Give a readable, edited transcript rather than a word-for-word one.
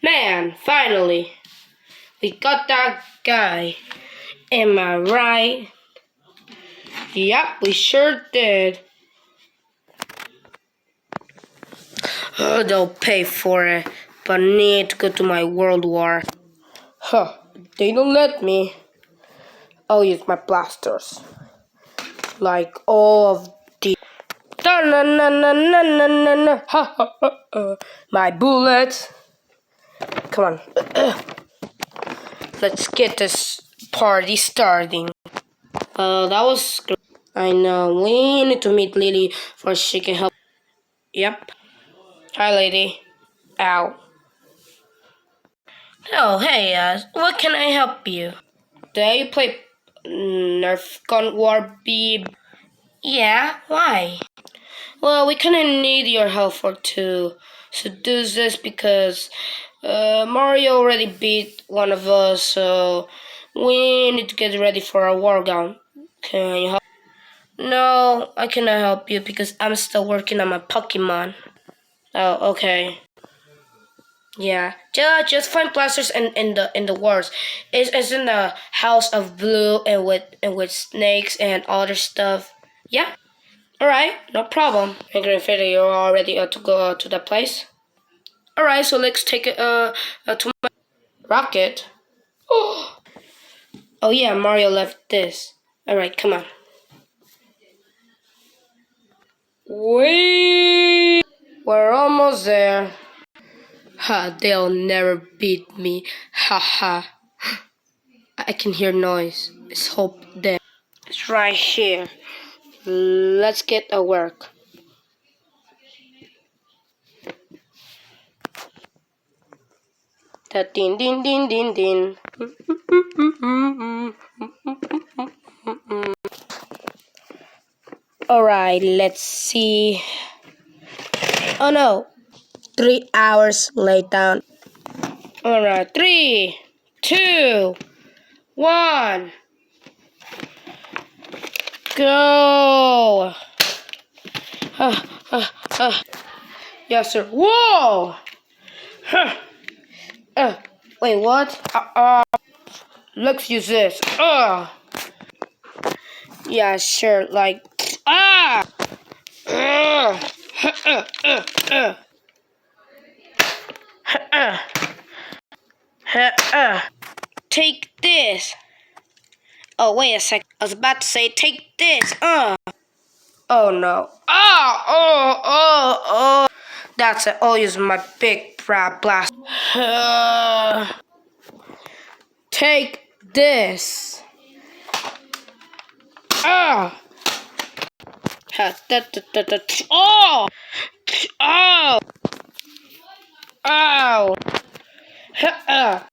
Man, finally, we got that guy. Am I right? Yep, we sure did. Oh, they'll pay for it, but I need to go to my world war. Huh, they don't let me. I'll use my blasters. Like all of the... My bullets. Come on. Let's get this party starting. That was great. I know. We need to meet Lily for she can help. Yep. Hi, lady. Ow. Oh, hey, what can I help you? Do you play Nerf Gun War B? Yeah, why? Well, we kinda need your help to seduce this because Mario already beat one of us, so we need to get ready for our war gun. Can you help? No, I cannot help you because I'm still working on my Pokemon. Oh, okay. Yeah, just find blasters in the wars. It's in the house of blue and with snakes and other stuff. Yeah. All right, no problem. And Grandfather, you're all ready to go to that place. All right, so let's take it to my rocket. Oh, oh yeah, Mario left this. All right, come on. Wait, we're almost there. Ha, they'll never beat me. Ha ha. I can hear noise. Let's hope that it's right here. Let's get to work. Da din din din din din. Alright, let's see. Oh no. 3 hours later. Alright, 3, 2, 1. Go! Yes, sir. Whoa! Wait, what? Let's use this. Yeah, sure. Like, Take this. Oh, wait a sec. I was about to say, take this. Oh no. Oh. That's it. I'll use my big blast. Take this. Oh.